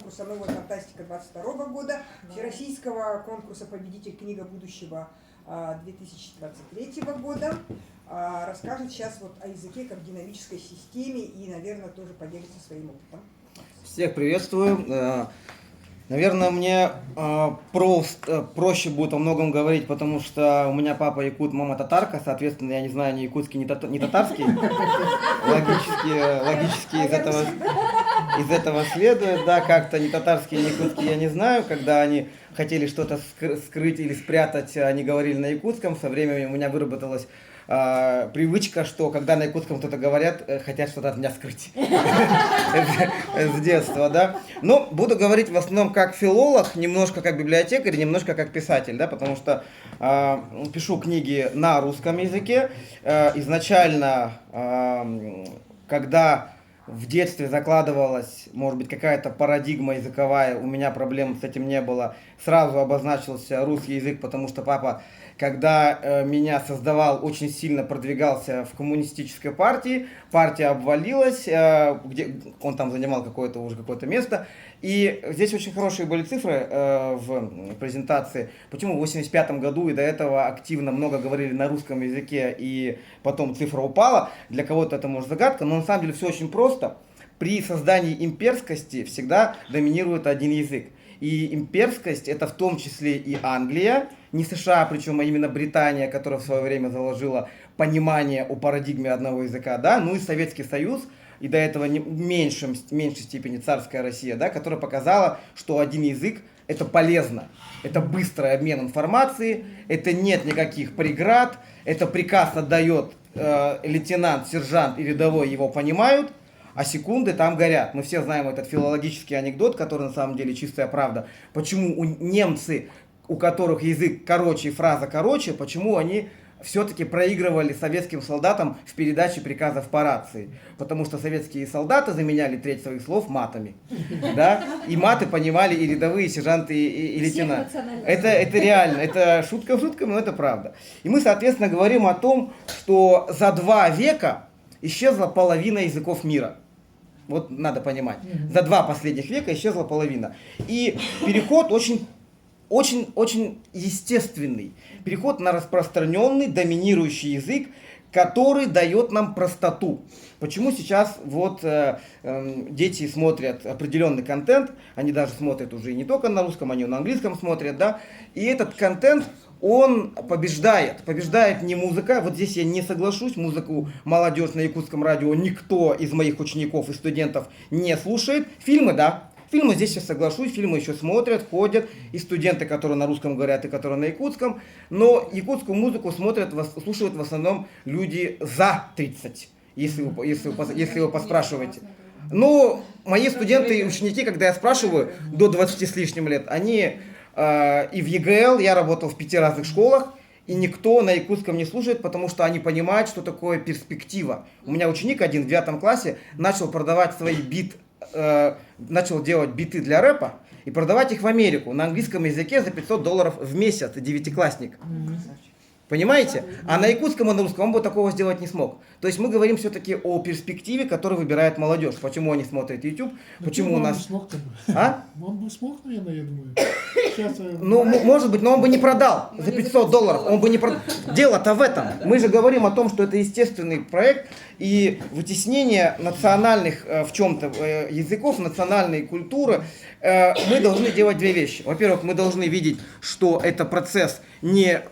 конкурса «Новая фантастика» 22 года, Всероссийского конкурса «Победитель книга будущего» 2023 года. Расскажет сейчас вот о языке как динамической системе и, наверное, тоже поделится своим опытом. Всех приветствую. Наверное, мне проще будет о многом говорить, потому что у меня папа якут, мама татарка, соответственно, я не знаю ни якутский, ни татарский. Логически из этого следует, да, как-то ни татарский, ни якутский я не знаю. Когда они хотели что-то скрыть или спрятать, они говорили на якутском. Со временем у меня выработалась привычка, что когда на якутском кто-то говорят, хотят что-то от меня скрыть. С детства, да. Но буду говорить в основном как филолог, немножко как библиотекарь, немножко как писатель, да, потому что пишу книги на русском языке. Изначально, когда в детстве закладывалась, может быть, какая-то парадигма языковая, у меня проблем с этим не было, сразу обозначился русский язык, потому что папа, когда меня создавал, очень сильно продвигался в коммунистической партии, партия обвалилась, где он там занимал какое-то место, и здесь очень хорошие были цифры в презентации, почему в 1985 году и до этого активно много говорили на русском языке, и потом цифра упала, для кого-то это может загадка, но на самом деле все очень просто. При создании имперскости всегда доминирует один язык. И имперскость это в том числе и Англия, не США, причем, а именно Британия, которая в свое время заложила понимание о парадигме одного языка, да, ну и Советский Союз, и до этого в меньшей степени царская Россия, да, которая показала, что один язык это полезно, это быстрый обмен информацией, это нет никаких преград, это приказ отдает лейтенант, сержант и рядовой его понимают, а секунды там горят. Мы все знаем этот филологический анекдот, который на самом деле чистая правда. Почему немцы, у которых язык короче и фраза короче, почему они все-таки проигрывали советским солдатам в передаче приказов по рации? Потому что советские солдаты заменяли треть своих слов матами. Да? И маты понимали и рядовые, и сержанты, и лейтенанты. Это реально, это шутка шуткой, но это правда. И мы, соответственно, говорим о том, что за 2 века исчезла половина языков мира. Вот надо понимать. За 2 последних века исчезла половина. И переход очень естественный. Переход на распространенный, доминирующий язык, который дает нам простоту. Почему сейчас вот дети смотрят определенный контент, они даже смотрят уже не только на русском, они на английском смотрят, да, и этот контент, он побеждает не музыка, вот здесь я не соглашусь, музыку молодежь на якутском радио никто из моих учеников и студентов не слушает, фильмы, да, фильмы здесь я соглашусь, фильмы еще смотрят, ходят, и студенты, которые на русском говорят, и которые на якутском, но якутскую музыку слушают в основном люди за 30, если вы поспрашиваете. Ну, мои студенты и ученики, когда я спрашиваю, до 20 с лишним лет, они и в ЕГЛ, я работал в 5 разных школах, и никто на якутском не слушает, потому что они понимают, что такое перспектива. У меня ученик один в 9 классе начал продавать начал делать биты для рэпа и продавать их в Америку на английском языке за $500 в месяц, 9-классник. Понимаете? А на якутском и на русском он бы такого сделать не смог. То есть мы говорим все-таки о перспективе, которую выбирает молодежь. Почему они смотрят YouTube, почему у нас... А? Он бы смог, наверное, я думаю. Ну, может быть, но он бы не продал за $500. Он бы не продал. Дело-то в этом. Мы же говорим о том, что это естественный проект, и вытеснение национальных в чем-то языков, национальной культуры, мы должны делать 2 вещи. Во-первых, мы должны видеть, что это процесс не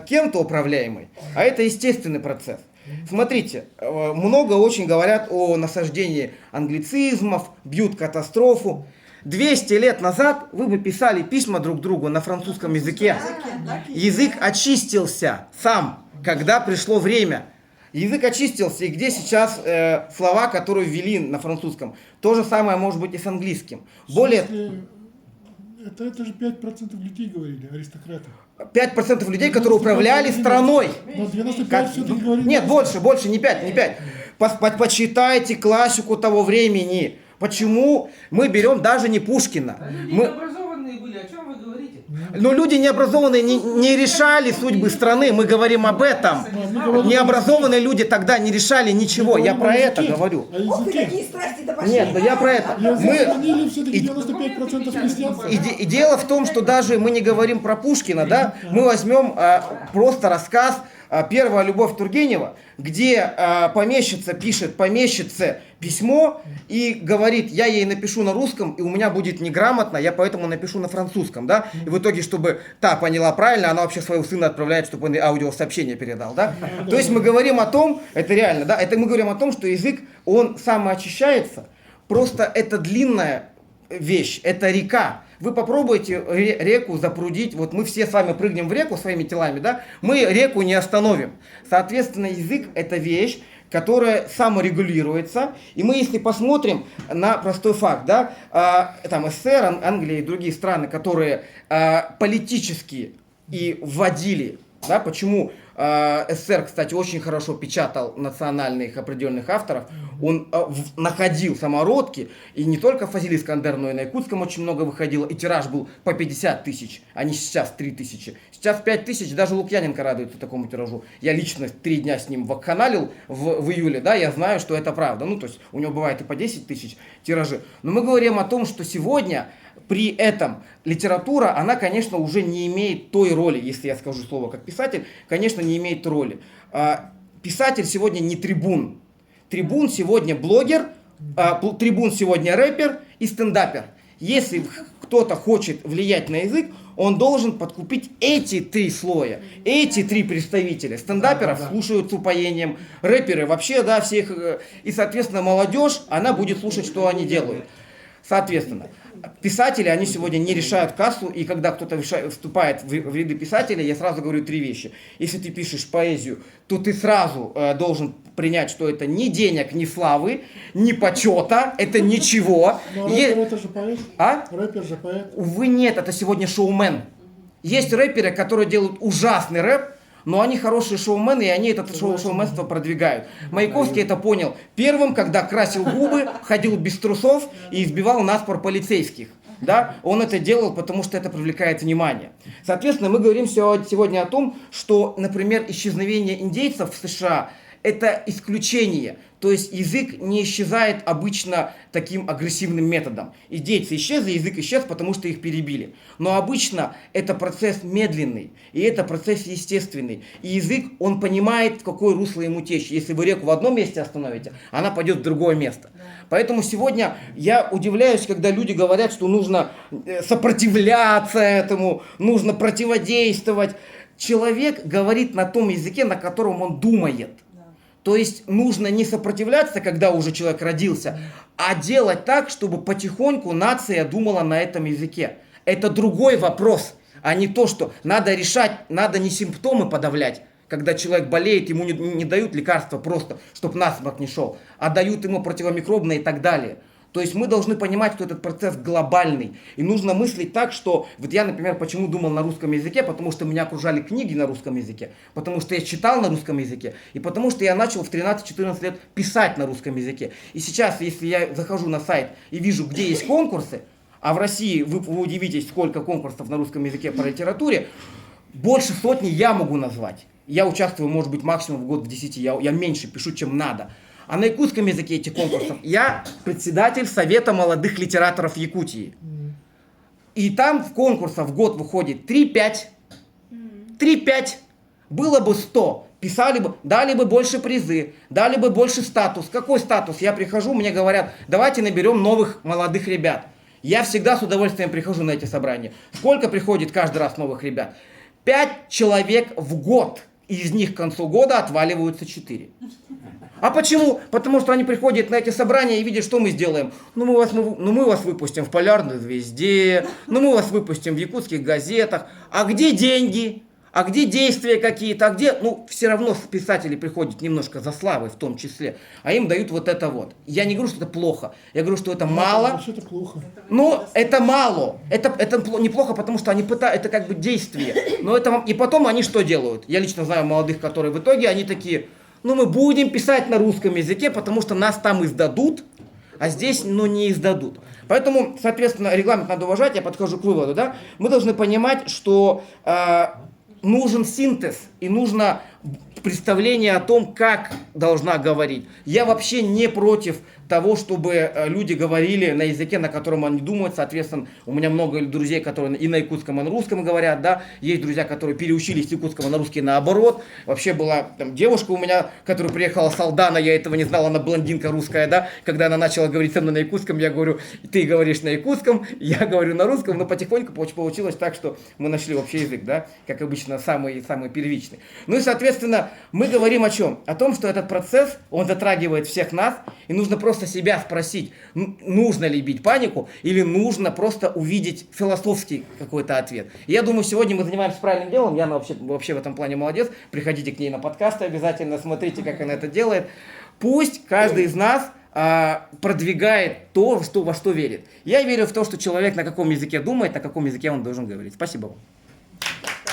кем-то управляемый, а это естественный процесс. Смотрите, много очень говорят о насаждении англицизмов, бьют катастрофу. 200 лет назад вы бы писали письма друг другу на французском языке. Язык очистился сам, когда пришло время. Язык очистился, и где сейчас слова, которые ввели на французском? То же самое может быть и с английским. Более... Это же 5% людей говорили, аристократов. 5% людей, которые управляли страной. Но 95 все-таки говорили. Нет, больше, не 5. Почитайте классику того времени. Почему мы берем даже не Пушкина? Люди образованные были, о чем вы говорите? Но люди необразованные не решали судьбы страны, мы говорим об этом. Необразованные люди тогда не решали ничего, я про это говорю. Ох, вы какие страсти-то пошли. Нет, но я про это. Сохранили все-таки 95% христианства. И дело в том, что даже мы не говорим про Пушкина, да, мы возьмем просто рассказ «Первая любовь» Тургенева, где помещица пишет помещице письмо и говорит: я ей напишу на русском, и у меня будет неграмотно, я поэтому напишу на французском, да, и в итоге, чтобы та поняла правильно, она вообще своего сына отправляет, чтобы он аудиосообщение передал, да. То есть мы говорим о том, это реально, да, это мы говорим о том, что язык, он самоочищается, просто это длинная вещь, это река. Вы попробуйте реку запрудить, вот мы все с вами прыгнем в реку своими телами, да, мы реку не остановим. Соответственно, язык это вещь, которая саморегулируется, и мы, если посмотрим на простой факт, да, там СССР, Англия и другие страны, которые политически и вводили, да, почему СССР, кстати, очень хорошо печатал национальных определенных авторов, он находил самородки, и не только Фазиль Искандер, но и на якутском очень много выходило, и тираж был по 50 тысяч, а не сейчас 3 тысячи. Сейчас 5 тысяч, даже Лукьяненко радуется такому тиражу. Я лично 3 дня с ним вакханалил в июле, да, я знаю, что это правда. Ну, то есть у него бывает и по 10 тысяч тиражи. Но мы говорим о том, что сегодня при этом литература, она, конечно, уже не имеет той роли, если я скажу слово как писатель, конечно, не имеет роли. Писатель сегодня не трибун. Трибун сегодня блогер, трибун сегодня рэпер и стендапер. Если кто-то хочет влиять на язык, он должен подкупить эти 3 слоя, эти 3 представителя. Стендаперов слушают с упоением, рэперы вообще, да, всех, и, соответственно, молодежь, она будет слушать, что они делают. Соответственно, писатели, они сегодня не решают кассу, и когда кто-то вступает в ряды писателей, я сразу говорю 3 вещи. Если ты пишешь поэзию, то ты сразу должен принять, что это ни денег, ни славы, ни почета, это ничего. Но рэпер это же поэт. А? Рэпер же поэт. Увы, нет, это сегодня шоумен. Есть рэперы, которые делают ужасный рэп, но они хорошие шоумены, и они это шоуменство продвигают. Маяковский это понял первым, когда красил губы, ходил без трусов и избивал наспор полицейских. Да? Он это делал, потому что это привлекает внимание. Соответственно, мы говорим сегодня о том, что, например, исчезновение индейцев в США – это исключение. То есть язык не исчезает обычно таким агрессивным методом. Индейцы исчезли, язык исчез, потому что их перебили. Но обычно это процесс медленный, и это процесс естественный. И язык, он понимает, в какое русло ему течь. Если вы реку в одном месте остановите, она пойдет в другое место. Поэтому сегодня я удивляюсь, когда люди говорят, что нужно сопротивляться этому, нужно противодействовать. Человек говорит на том языке, на котором он думает. То есть нужно не сопротивляться, когда уже человек родился, а делать так, чтобы потихоньку нация думала на этом языке. Это другой вопрос, а не то, что надо решать, надо не симптомы подавлять. Когда человек болеет, ему не дают лекарства просто, чтобы насморк не шел, а дают ему противомикробные и так далее. То есть мы должны понимать, что этот процесс глобальный. И нужно мыслить так, что... Вот я, например, почему думал на русском языке, потому что меня окружали книги на русском языке, потому что я читал на русском языке, и потому что я начал в 13-14 лет писать на русском языке. И сейчас, если я захожу на сайт и вижу, где есть конкурсы, а в России вы удивитесь, сколько конкурсов на русском языке по литературе, больше сотни я могу назвать. Я участвую, может быть, максимум в год в 10, я меньше пишу, чем надо. А на якутском языке этих конкурсов я председатель Совета молодых литераторов Якутии. И там в конкурсах в год выходит 3-5. 3-5. Было бы 100. Писали бы, дали бы больше призы, дали бы больше статус. Какой статус? Я прихожу, мне говорят, давайте наберем новых молодых ребят. Я всегда с удовольствием прихожу на эти собрания. Сколько приходит каждый раз новых ребят? 5 человек в год. Из них к концу года отваливаются 4. А почему? Потому что они приходят на эти собрания и видят, что мы сделаем. Мы вас выпустим в «Полярной звезде», мы вас выпустим в якутских газетах. А где деньги? А где действия какие-то? А где... все равно писатели приходят немножко за славой в том числе, а им дают вот это вот. Я не говорю, что это плохо. Я говорю, что это мало. Вообще-то плохо. Но это мало. Это неплохо, потому что они пытаются, это как бы действие. Но это... И потом они что делают? Я лично знаю молодых, которые в итоге, они такие... мы будем писать на русском языке, потому что нас там издадут, а здесь, ну, не издадут. Поэтому, соответственно, регламент надо уважать, я подхожу к выводу, да, мы должны понимать, что нужен синтез и нужно представление о том, как должна говорить. Я вообще не против того, чтобы люди говорили на языке, на котором они думают. Соответственно, у меня много друзей, которые и на якутском, и на русском говорят, да. Есть друзья, которые переучились с якутского на русский наоборот. Вообще была там девушка у меня, которая приехала с Алдана, я этого не знал, она блондинка русская, да. Когда она начала говорить со мной на якутском, я говорю, ты говоришь на якутском, я говорю на русском, но потихоньку получилось так, что мы нашли общий язык, да, как обычно, самый первичный. Ну и, соответственно, мы говорим о чем? О том, что этот процесс, он затрагивает всех нас, и нужно просто себя спросить, нужно ли бить панику, или нужно просто увидеть философский какой-то ответ. И я думаю, сегодня мы занимаемся правильным делом, Яна вообще в этом плане молодец, приходите к ней на подкасты обязательно, смотрите, как она это делает. Пусть каждый из нас продвигает то, во что верит. Я верю в то, что человек на каком языке думает, на каком языке он должен говорить. Спасибо вам.